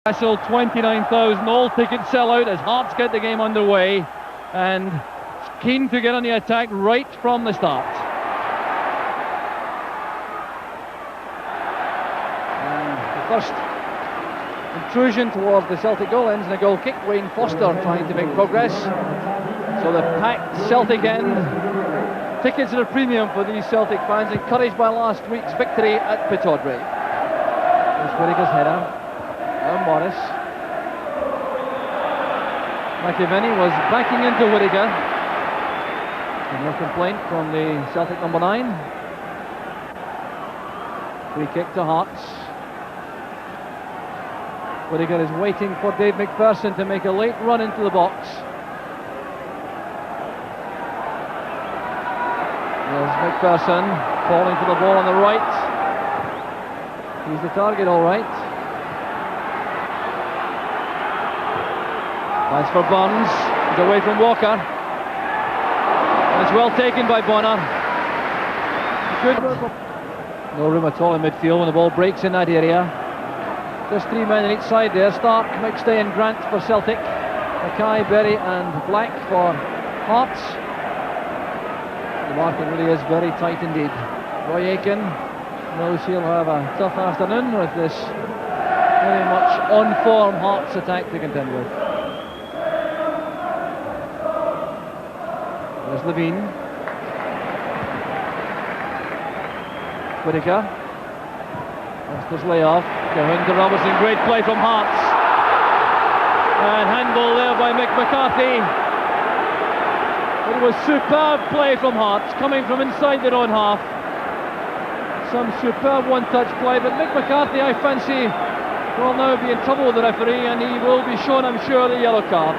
Newcastle 29,000, all tickets sell out as Hearts get the game underway, and keen to get on the attack right from the start. And the first intrusion towards the Celtic goal ends in a goal kick. Wayne Foster trying to make progress. So the packed Celtic end. Tickets at a premium for these Celtic fans, encouraged by last week's victory at Pittodrie. There's Whittaker's header. Now Morris. McAvenny was backing into Whittaker. And no complaint from the Celtic number 9. Free kick to Hearts. Whittaker is waiting for Dave McPherson to make a late run into the box. There's McPherson falling for the ball on the right. He's the target, all right. Nice for Burns. He's away from Walker. And it's well taken by Bonner. Good. No room at all in midfield when the ball breaks in that area. Just 3 men on each side there. Stark, McStay and Grant for Celtic. Mackay, Berry and Black for Hearts. The marking really is very tight indeed. Roy Aitken knows he'll have a tough afternoon with this very much on-form Hearts attack to contend with. There's Levine. Whittaker. Foster's layoff. Cahun to Robertson. Great play from Hearts. And handball there by Mick McCarthy. It was superb play from Hearts, coming from inside their own half. Some superb one-touch play, but Mick McCarthy, I fancy, will now be in trouble with the referee, and he will be shown, I'm sure, the yellow card.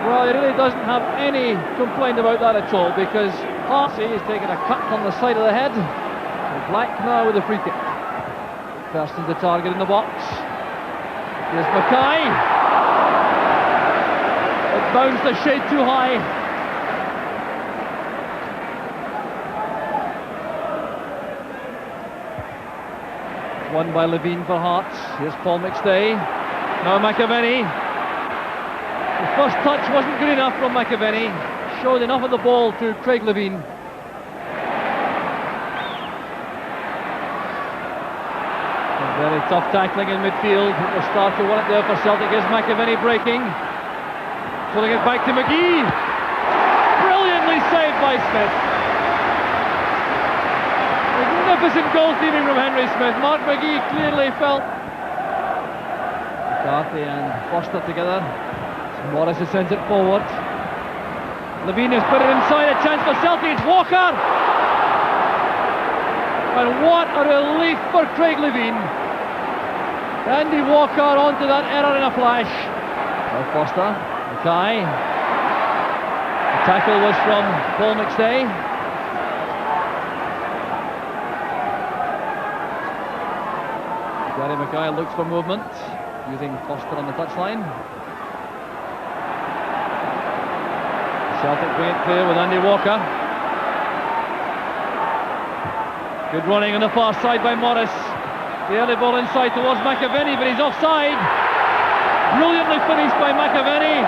Well, he really doesn't have any complaint about that at all, because Hearts is taking a cut on the side of the head. And Black now with a free kick. First the target in the box. Here's Mackay. It bounced a shade too high. Won by Levine for Hearts. Here's Paul McStay. Now McAvenny. The first touch wasn't good enough from McAvenny. Showed enough of the ball to Craig Levine. Very tough tackling in midfield. It will start to want it there for Celtic. Here's McAvenny breaking. Pulling it back to McGee. Brilliantly saved by Smith. Magnificent goalkeeping from Henry Smith. Mark McGee clearly felt. McCarthy and Foster together. Morris has sent it forward. Levine has put it inside. A chance for Celtic. It's Walker. And what a relief for Craig Levine. Andy Walker onto that error in a flash. Now Foster. Mackay. The tackle was from Paul McStay. Gary Mackay looks for movement, using Foster on the touchline. Celtic bring it clear with Andy Walker. Good running on the far side by Morris. The early ball inside towards McAvenny, but he's offside. Brilliantly finished by McAvenny.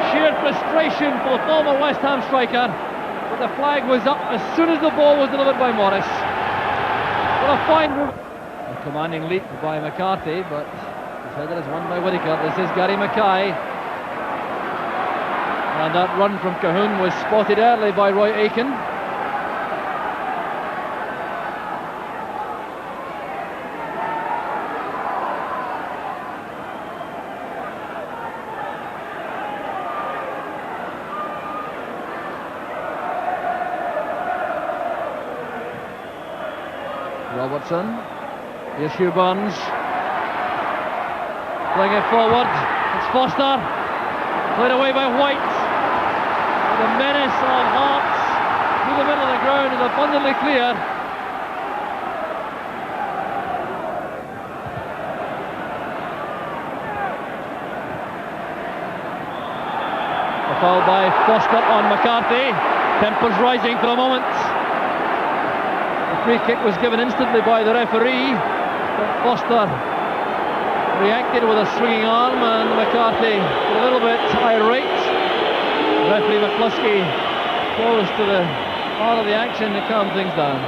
Sheer frustration for the former West Ham striker, but the flag was up as soon as the ball was delivered by Morris. What a fine move. A commanding leap by McCarthy, but his header is won by Whittaker. This is Gary Mackay. And that run from Cahun was spotted early by Roy Aitken. Robertson. Here's Hugh Burns. Playing it forward. It's Foster. Played away by White. The menace of Hearts through the middle of the ground is abundantly clear. A foul by Foster on McCarthy. Tempers rising for a moment. The free kick was given instantly by the referee, but Foster reacted with a swinging arm, and McCarthy a little bit irate. Referee McCluskey close to the heart of the action to calm things down.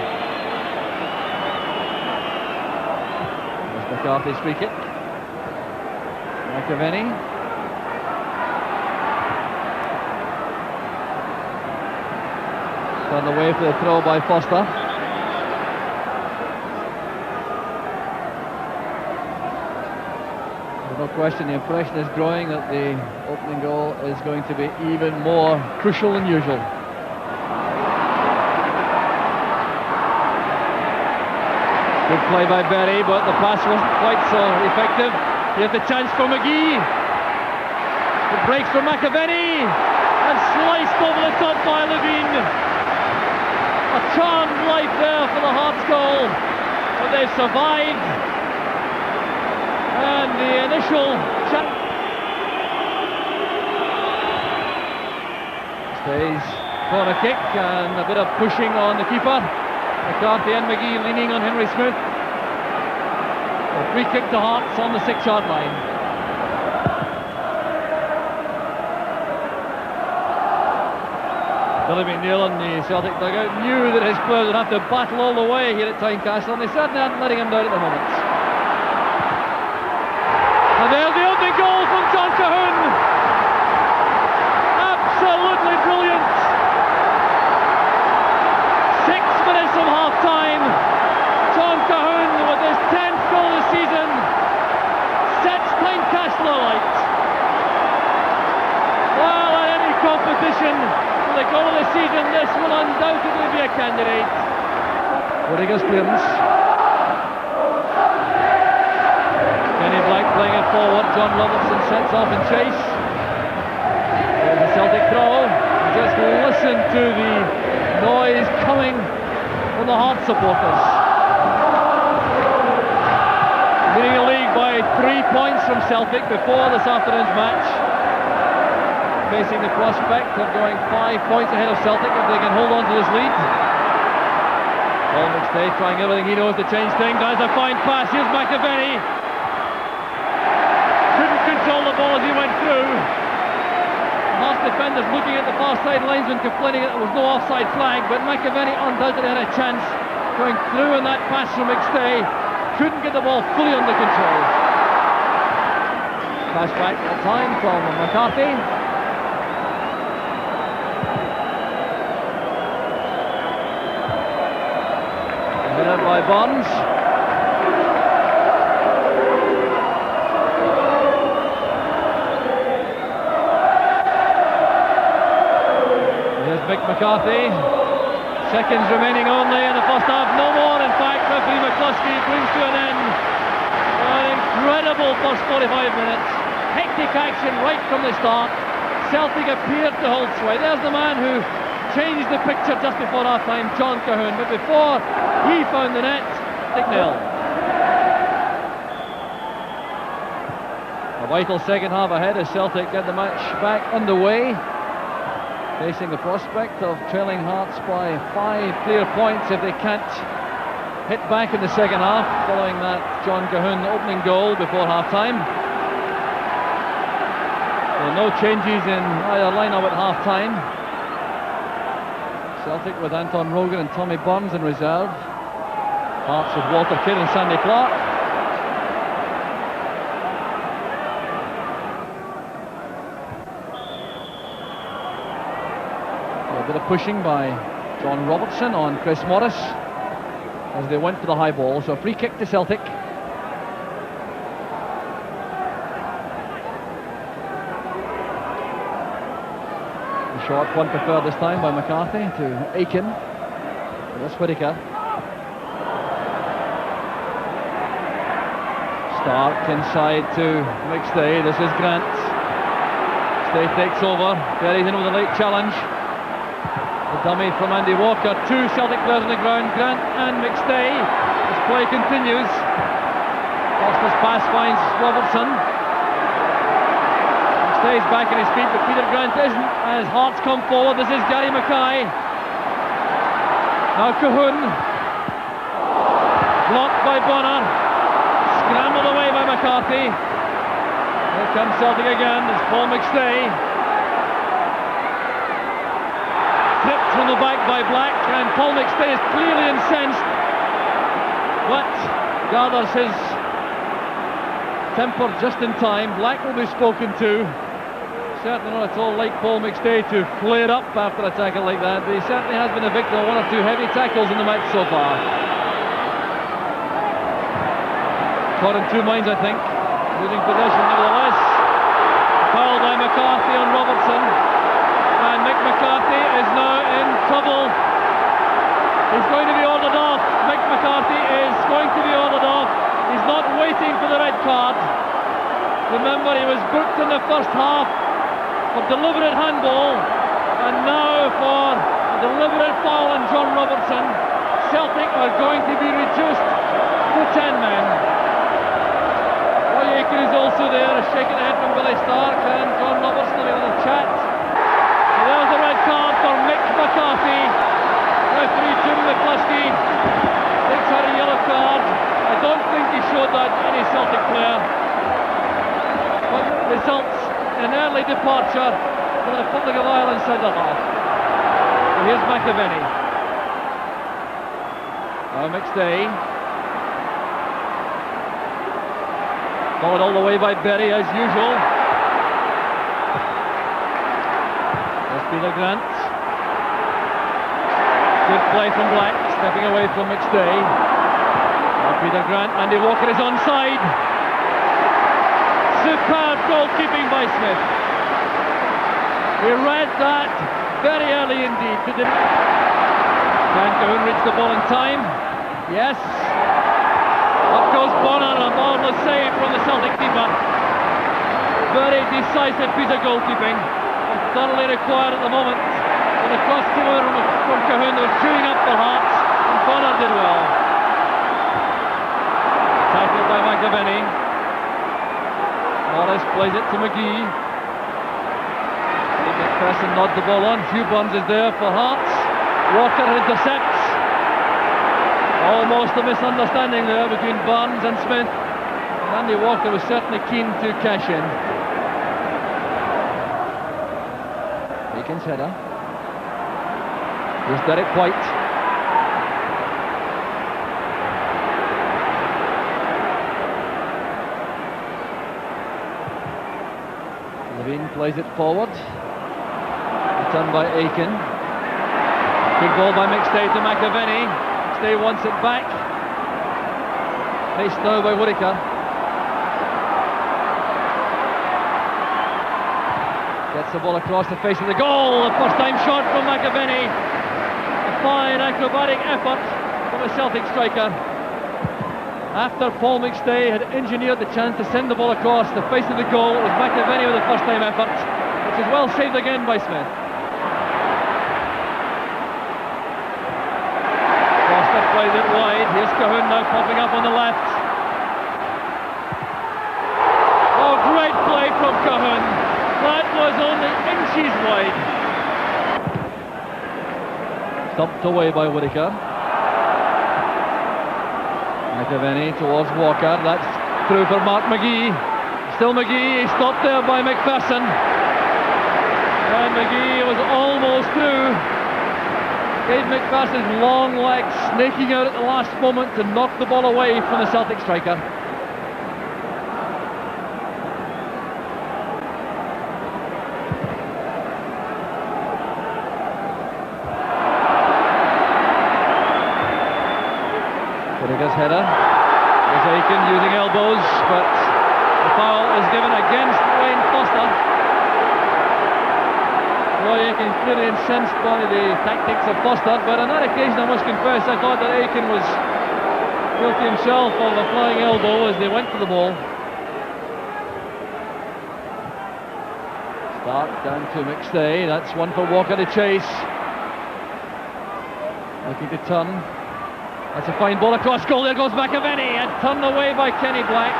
There's McCarthy's free kick. McAvenny. Turned away for the throw by Foster. No question, the impression is growing that the opening goal is going to be even more crucial than usual. Good play by Berry, but the pass wasn't quite so effective. Here's the chance for McGee. It breaks for McAvenny and sliced over the top by Levine. A charmed life there for the Hearts goal, but they've survived. And the initial stays corner kick and a bit of pushing on the keeper. McCarthy and McGee leaning on Henry Smith. A free kick to Hearts on the 6-yard line. Billy McNeil in the Celtic dugout knew that his players would have to battle all the way here at Tynecastle, and they certainly aren't letting him down at the moment. And there's the opening goal from John Cahoon. Absolutely brilliant. 6 minutes from half-time. John Cahoon, with his 10th goal this season, sets Tynecastle alight. Well, at any competition for the goal of the season, this will undoubtedly be a candidate. Rodriguez clearance. Kenny Black playing it forward. John Robertson sets off in chase. There's a Celtic throw. Just listen to the noise coming from the Hearts supporters. Leading the league by 3 points from Celtic before this afternoon's match. Facing the prospect of going 5 points ahead of Celtic if they can hold on to this lead. Paul McStay trying everything he knows to change things. There's a fine pass. Here's McAvenny. Couldn't control the ball as he went through. Hearts defenders looking at the far side linesman complaining that there was no offside flag, but McAvenny undoubtedly had a chance going through in that pass from McStay. Couldn't get the ball fully under control. Pass back at time from McCarthy. Headed by Bonds. Mick McCarthy. Seconds remaining only in the first half, no more in fact. Referee McCluskey brings to an end an incredible first 45 minutes. Hectic action right from the start. Celtic appeared to hold sway. There's the man who changed the picture just before half time, John Cahoon, but before he found the net, mcneil. A vital second half ahead as Celtic get the match back underway, facing the prospect of trailing Hearts by 5 clear points if they can't hit back in the second half, following that John Cahoon opening goal before half-time. There are no changes in either line-up at half-time. Celtic with Anton Rogan and Tommy Burns in reserve. Hearts with Walter Kidd and Sandy Clark. A bit of pushing by John Robertson on Chris Morris as they went for the high ball, so a free kick to Celtic. A short one preferred this time by McCarthy to Aiken. That's Whittaker. Stark inside to McStay. This is Grant. McStay takes over. Buries in with a late challenge. The dummy from Andy Walker. 2 Celtic players on the ground, Grant and McStay. This play continues. Foster's pass finds Robertson. McStay's back on his feet, but Peter Grant isn't, as Hearts come forward. This is Gary Mackay. Now Cahoon. Blocked by Bonner. scrambled away by McCarthy. Here comes Celtic again, it's Paul McStay. Tripped from the back by Black, and Paul McStay is clearly incensed, but gathers his temper just in time. Black will be spoken to. Certainly not at all like Paul McStay to flare up after a tackle like that, but he certainly has been a victim of one or two heavy tackles in the match so far. Caught in two minds, I think. Losing possession nevertheless. Fouled by McCarthy on Robertson, and Mick McCarthy is now in trouble. He's going to be ordered off. Mick McCarthy is going to be ordered off. He's not waiting for the red card. Remember, he was booked in the first half for deliberate handball, and now for a deliberate foul on John Robertson. Celtic are going to be reduced to 10 men. Roy Aitken is also there, shaking the head from Billy Stark, and John Robertson having a little chat. So there's the red card for Mick McCarthy. Referee Jim McCluskey takes out a yellow card. I don't think he showed that to any Celtic player, but results in an early departure for the Republic of Ireland centre half. So here's McAvenny. Now McStay. Followed all the way by Berry as usual. There's Peter Grant. Good play from Black, stepping away from McStay. Now Peter Grant, Andy Walker is onside. Superb goalkeeping by Smith. He read that very early indeed. Can Cahoon reach the ball in time? Yes. Up goes Bonner, a marvellous save from the Celtic keeper. Very decisive piece of goalkeeping, and thoroughly required at the moment. And the cross came over from Cahoon, they were queuing up for Hearts, and Bonner did well. Tackled by McAvenny. Morris plays it to McGee. McPherson nods the ball on. Hugh Burns is there for Hearts. Walker intercepts. Almost a misunderstanding there between Burns and Smith. And Andy Walker was certainly keen to cash in. Aiken's header. Here's Derek White. Levine plays it forward. Returned by Aiken. Good ball by McStay to McAvenny. McStay wants it back. Faced now by Whittaker. Gets the ball across the face of the goal. The first time shot from McAvenny. A fine acrobatic effort from the Celtic striker. After Paul McStay had engineered the chance to send the ball across the face of the goal, it was McAvenny with the first time effort, which is well saved again by Smith. Foster plays it wide. Here's Cahoon now popping up on the left. Oh, great play from Cahoon. That was only inches wide. Stumped away by Whittaker. McAvenny towards Walker. That's through for Mark McGee. Still McGee. He's stopped there by McPherson. And McGee was almost through. Dave McPherson's long legs snaking out at the last moment to knock the ball away from the Celtic striker. Whittaker's header. There's Aiken using elbows, but the foul is given against Wayne Foster. Roy Aiken clearly incensed by the tactics of Foster, but on that occasion I must confess I thought that Aiken was guilty himself of a flying elbow as they went for the ball. Start down to McStay. That's one for Walker to chase. Looking to turn. That's a fine ball across goal. There goes McAvenny, and turned away by Kenny Black.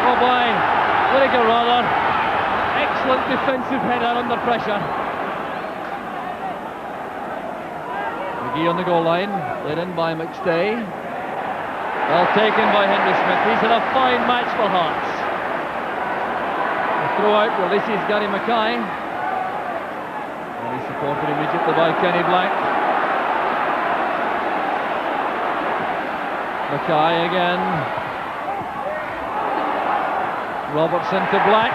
Oh, by Whittaker rather. Excellent defensive header under pressure. McGee on the goal line, led in by McStay. Well taken by Henry Smith. He's had a fine match for Hearts. The throw out releases Gary Mackay. And he's supported immediately by Kenny Black. Mackay again. Robertson to Black.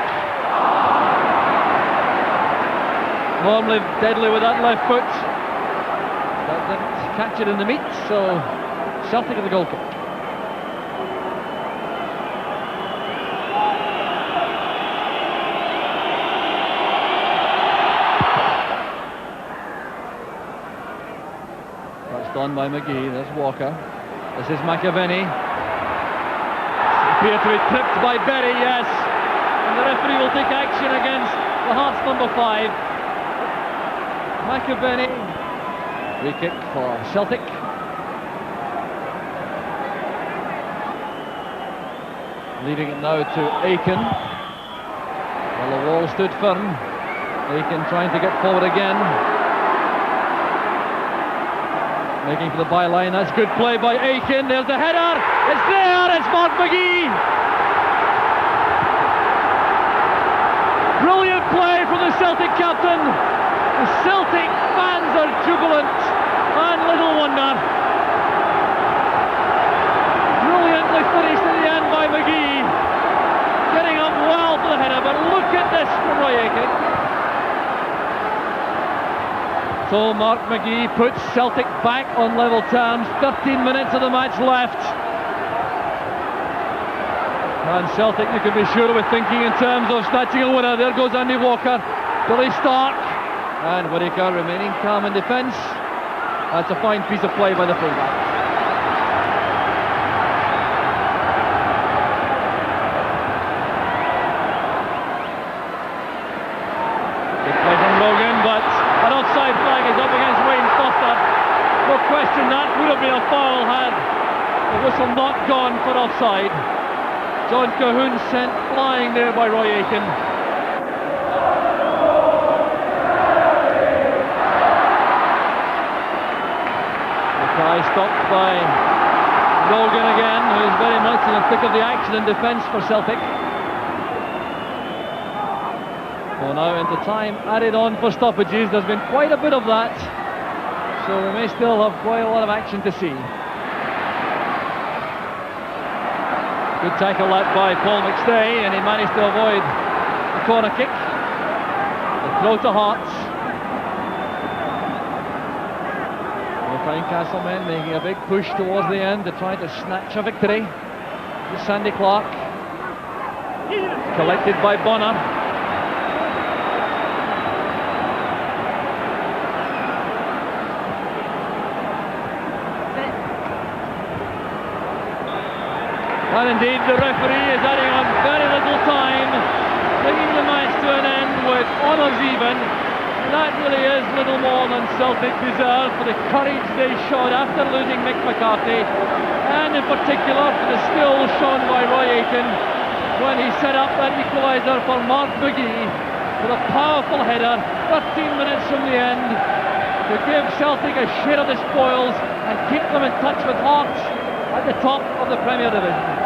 Normally deadly with that left foot. But didn't catch it in the meat, so Celtic at the goal kick. That's done by McGee. There's Walker. This is McAvenny. Appear to be tripped by Berry, yes. And the referee will take action against the Hearts number 5. McAvenny. Free kick for Celtic. Leading it now to Aiken. Well, the wall stood firm. Aiken trying to get forward again. Making for the byline. That's good play by Aiken. There's the header. It's there. It's Mark McGee. Brilliant play from the Celtic captain. The Celtic fans are jubilant, and little wonder. Brilliantly finished in the end by McGee. Getting up well for the header, but look at this from Roy Aiken. So Mark McGee puts Celtic back on level terms. 13 minutes of the match left. And Celtic, you can be sure, were thinking in terms of snatching a winner. There goes Andy Walker, Billy Stark, and Whittaker remaining calm in defence. That's a fine piece of play by the fullback. Good play from Logan, but an offside flag is up against Wayne Foster. No question that would have been a foul had the whistle not gone for offside. John Cahoon sent flying there by Roy Aiken. Mackay stopped by Logan again, who's very much in the thick of the action in defence for Celtic. Well, now into time added on for stoppages. There's been quite a bit of that, so we may still have quite a lot of action to see. Good tackle that by Paul McStay, and he managed to avoid the corner kick. The throw to Hearts. Tynecastle men making a big push towards the end to try to snatch a victory. This is Sandy Clark. Collected by Bonner. And indeed the referee is adding on very little time, bringing the match to an end with honours even. And that really is little more than Celtic deserve for the courage they showed after losing Mick McCarthy, and in particular for the skill shown by Roy Aiken when he set up that equaliser for Mark McGee with a powerful header 13 minutes from the end to give Celtic a share of the spoils and keep them in touch with Hearts at the top of the Premier Division.